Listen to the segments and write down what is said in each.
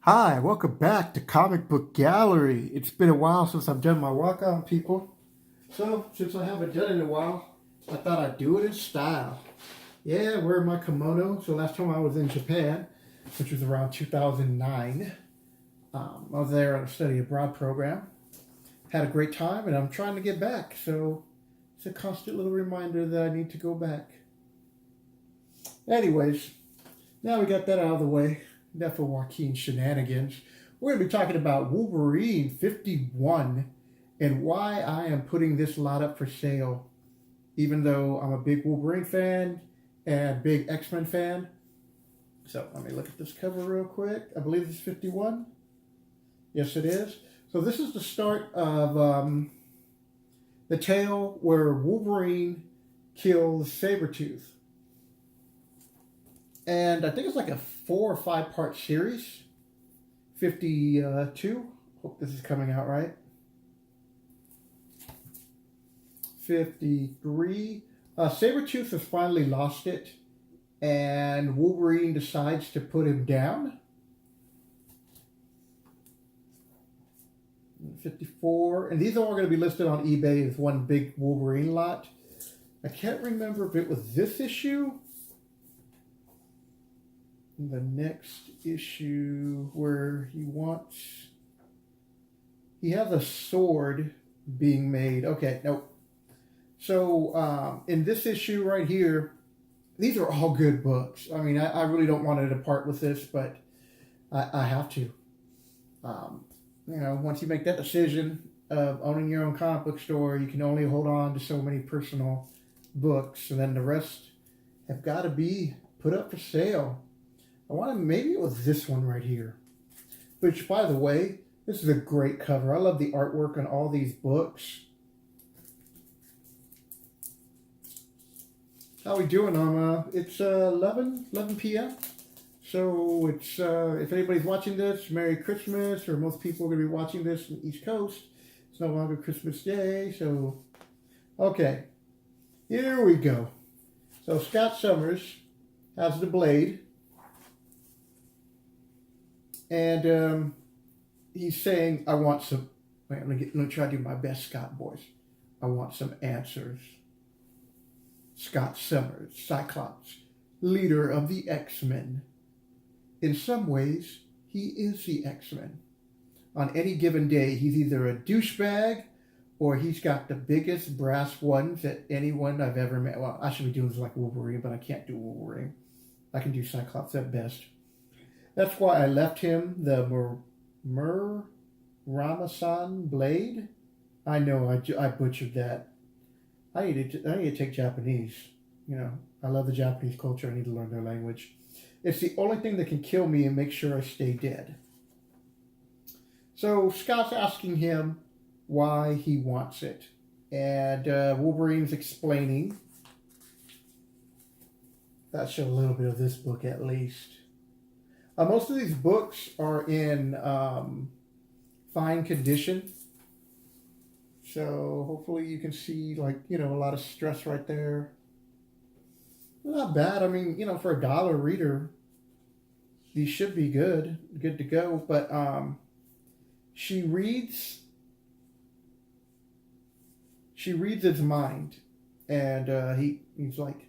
Hi, welcome back to Comicbook Gallery. It's been a while since I've done my walk on, people. So, since I haven't done it in a while, I thought I'd do it in style. Yeah, wearing my kimono. So last time I was in Japan, which was around 2009, I was there on a study abroad program. Had a great time, and I'm trying to get back. So it's a constant little reminder that I need to go back. Anyways, now we got that out of the way. Enough of Joaquin shenanigans. We're going to be talking about Wolverine 51 and why I am putting this lot up for sale. Even though I'm a big Wolverine fan and big X-Men fan. So let me look at this cover real quick. I believe it's 51. Yes, it is. So this is the start of the tale where Wolverine kills Sabretooth. And I think it's like a 4 or 5 part series. 52. Hope this is coming out right. 53. Sabretooth has finally lost it. And Wolverine decides to put him down. 54. And these are all going to be listed on eBay as one big Wolverine lot. I can't remember if it was this issue. The next issue where he has a sword being made. Okay, nope. So in this issue right here, these are all good books. I mean, I really don't want to depart with this, but I have to. Once you make that decision of owning your own comic book store, you can only hold on to so many personal books, and then the rest have got to be put up for sale. Maybe it was this one right here. Which, by the way, this is a great cover. I love the artwork on all these books. How we doing on, it's 11 p.m. So it's, if anybody's watching this, Merry Christmas, or most people are going to be watching this on the East Coast. It's no longer Christmas Day, so, okay. Here we go. So Scott Summers has the blade. And he's saying, I want some... Wait, let me try to do my best Scott voice. I want some answers. Scott Summers, Cyclops, leader of the X-Men. In some ways, he is the X-Men. On any given day, he's either a douchebag or he's got the biggest brass ones that anyone I've ever met. Well, I should be doing this like Wolverine, but I can't do Wolverine. I can do Cyclops at best. That's why I left him the Ramasan blade. I know I butchered that. I need to take Japanese. I love the Japanese culture. I need to learn their language. It's the only thing that can kill me and make sure I stay dead. So Scott's asking him why he wants it. And Wolverine's explaining. That showed a little bit of this book at least. Most of these books are in fine condition. So hopefully you can see a lot of stress right there. Not bad. I mean, for a $1 reader, these should be good to go. But she reads his mind. And he's like,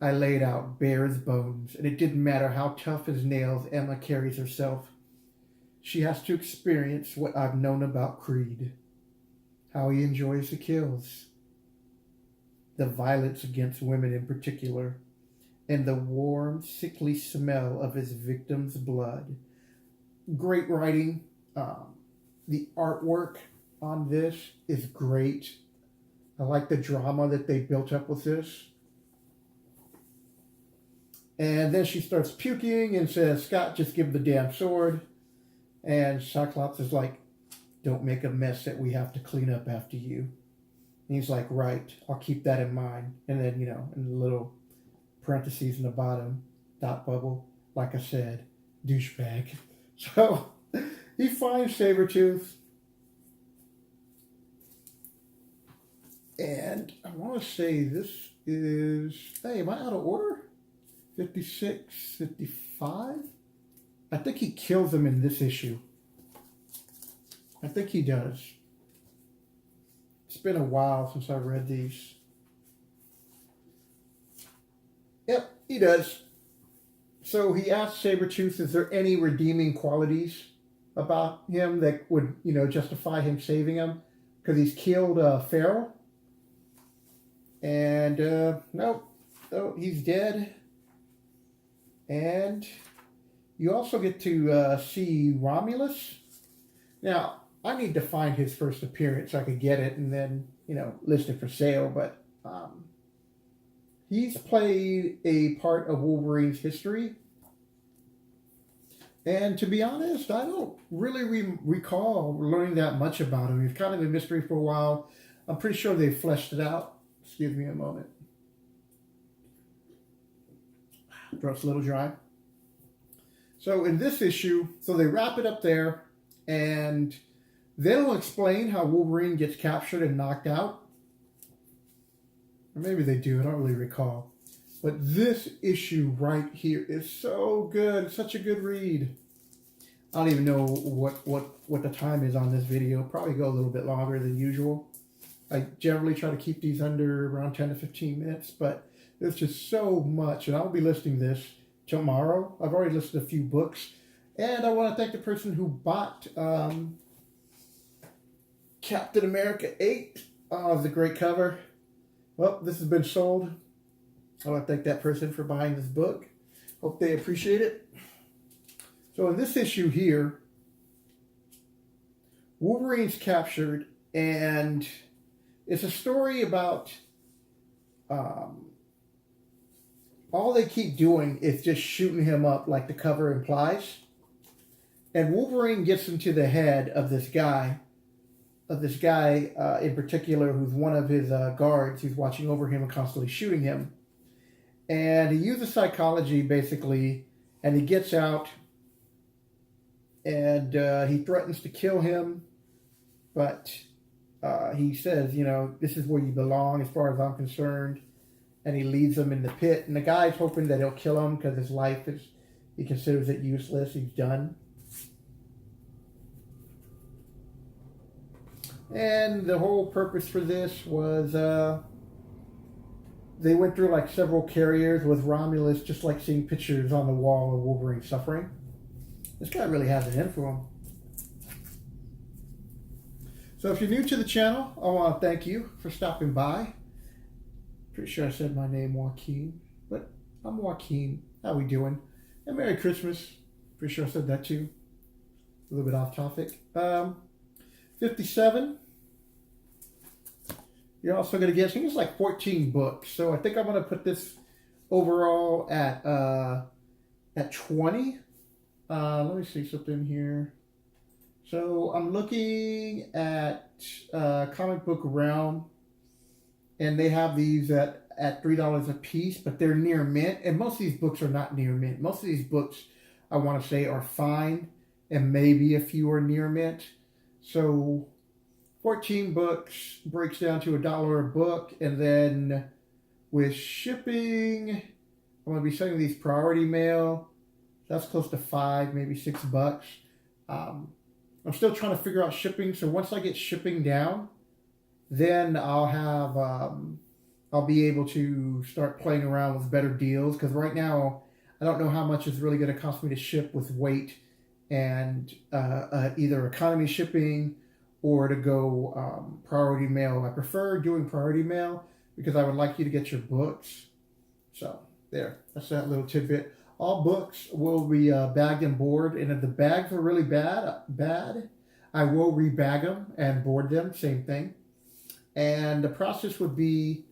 I laid out bare as bones, and it didn't matter how tough as nails Emma carries herself. She has to experience what I've known about Creed. How he enjoys the kills. The violence against women in particular. And the warm, sickly smell of his victim's blood. Great writing. The artwork on this is great. I like the drama that they built up with this. And then she starts puking and says, Scott, just give him the damn sword. And Cyclops is like, don't make a mess that we have to clean up after you. And he's like, right, I'll keep that in mind. And then, in the little parentheses in the bottom, dot bubble, like I said, douchebag. So he finds Sabretooth. And I want to say this is, hey, am I out of order? 56, 55? I think he kills him in this issue. I think he does. It's been a while since I read these. Yep, he does. So he asks Sabretooth, is there any redeeming qualities about him that would, justify him saving him? Because he's killed Farrell. And, nope. Oh, he's dead. And you also get to see Romulus. Now, I need to find his first appearance so I could get it and then, list it for sale. But he's played a part of Wolverine's history. And to be honest, I don't really recall learning that much about him. He's kind of a mystery for a while. I'm pretty sure they fleshed it out. Excuse me a moment. Throat's a little dry. So in this issue, so they wrap it up there, and then it'll explain how Wolverine gets captured and knocked out. Or maybe they do, I don't really recall. But this issue right here is so good. It's such a good read. I don't even know what the time is on this video. Probably go a little bit longer than usual. I generally try to keep these under around 10 to 15 minutes, but there's just so much. And I'll be listing this tomorrow. I've already listed a few books. And I want to thank the person who bought Captain America 8. Oh, it's a great cover. Well, this has been sold. I want to thank that person for buying this book. Hope they appreciate it. So in this issue here, Wolverine's captured, and it's a story about all they keep doing is just shooting him up like the cover implies. And Wolverine gets into the head of this guy in particular, who's one of his guards who's watching over him and constantly shooting him. And he uses psychology, basically, and he gets out, and he threatens to kill him, but he says, this is where you belong as far as I'm concerned, and he leaves him in the pit, and the guy's hoping that he'll kill him because his life he considers it useless, he's done. And the whole purpose for this was they went through like several carriers with Romulus, just like seeing pictures on the wall of Wolverine suffering. This guy really has it in for him. So if you're new to the channel, I want to thank you for stopping by. Pretty sure I said my name, Joaquin, but I'm Joaquin. How we doing? And Merry Christmas. Pretty sure I said that too. A little bit off topic. 57. You're also going to get, I think it's like 14 books. So I think I'm going to put this overall at 20. Let me see something here. So I'm looking at Comic Book Realm, and they have these at $3 a piece, but they're near mint. And most of these books are not near mint. Most of these books, I want to say, are fine, and maybe a few are near mint. So 14 books breaks down to $1 a book, and then with shipping, I'm going to be sending these priority mail. That's close to $5, maybe $6. I'm still trying to figure out shipping, so once I get shipping down, then I'll be able to start playing around with better deals, because right now I don't know how much it's really going to cost me to ship with weight and either economy shipping or to go priority mail. I prefer doing priority mail because I would like you to get your books. So there, that's that little tidbit. All books will be bagged and board, and if the bags are really bad, I will rebag them and board them, same thing. And the process would be,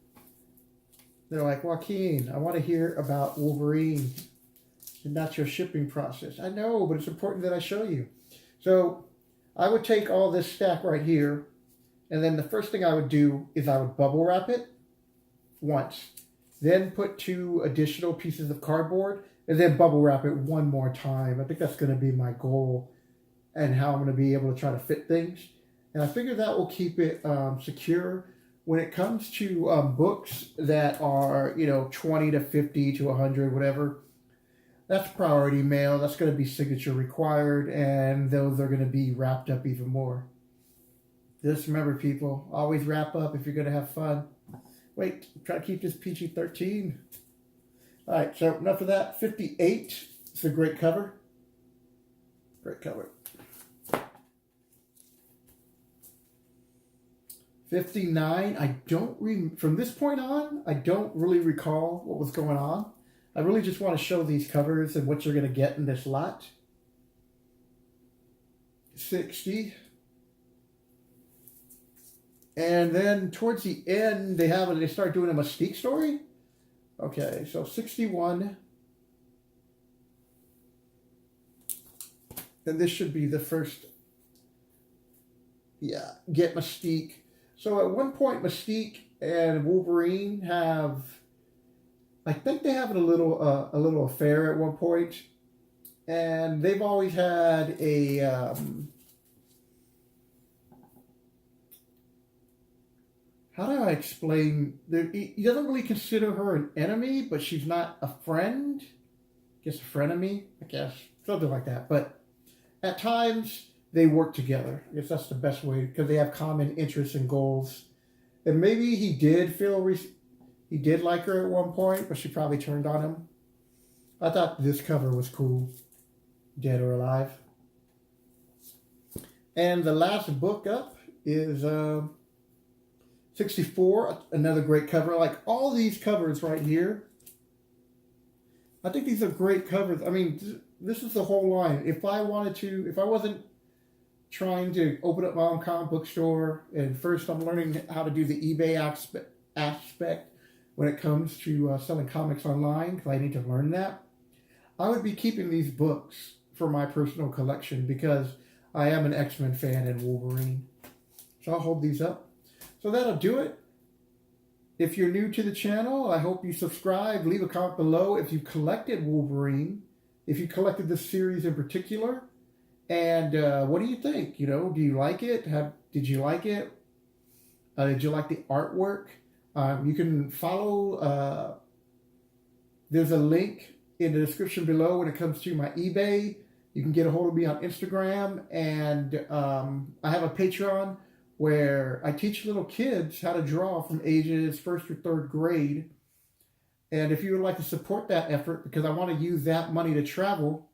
they're like, Joaquin, I want to hear about Wolverine and not your shipping process. I know, but it's important that I show you. So I would take all this stack right here, and then the first thing I would do is I would bubble wrap it once, then put 2 additional pieces of cardboard, and then bubble wrap it one more time. I think that's going to be my goal and how I'm going to be able to try to fit things. And I figure that will keep it secure. When it comes to books that are, 20 to 50 to 100, whatever, That's priority mail. That's going to be signature required, and those are going to be wrapped up even more. Just remember, people, always wrap up if you're going to have fun. Wait, try to keep this PG-13. All right, so enough of that. 58. It's a great cover. Great cover. 59. From this point on, I don't really recall what was going on. I really just want to show these covers and what you're going to get in this lot. 60. And then towards the end, they start doing a Mystique story. Okay, so 61. And this should be the first. Yeah, get Mystique. So at one point, Mystique and Wolverine have, I think they have a little affair at one point, and they've always had a how do I explain? He doesn't really consider her an enemy, but she's not a friend. I guess a frenemy, I guess something like that. But at times they work together. I guess that's the best way, because they have common interests and goals. And maybe he did like her at one point, but she probably turned on him. I thought this cover was cool, Dead or Alive. And the last book up is 64, another great cover. Like all these covers right here, I think these are great covers. I mean, this is the whole line. If I wasn't trying to open up my own comic book store, and first I'm learning how to do the eBay aspect when it comes to selling comics online, because I need to learn that, I would be keeping these books for my personal collection, because I am an X-Men fan and Wolverine. So I'll hold these up. So that'll do it. If you're new to the channel, I hope you subscribe. Leave a comment below if you collected Wolverine, if you collected this series in particular. And what do you think? Do you like it? Did you like it? Did you like the artwork? You can follow. There's a link in the description below when it comes to my eBay. You can get a hold of me on Instagram. And I have a Patreon where I teach little kids how to draw from ages 1st or 3rd grade. And if you would like to support that effort, because I want to use that money to travel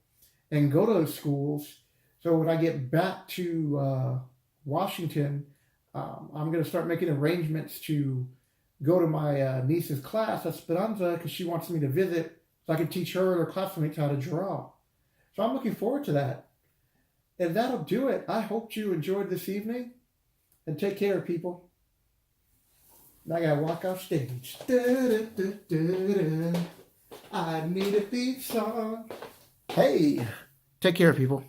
and go to those schools. So when I get back to Washington, I'm going to start making arrangements to go to my niece's class at Speranza, because she wants me to visit so I can teach her and her classmates how to draw. So I'm looking forward to that. And that'll do it. I hope you enjoyed this evening. And take care, people. Now I gotta walk off stage. I need a theme song. Hey, take care, people.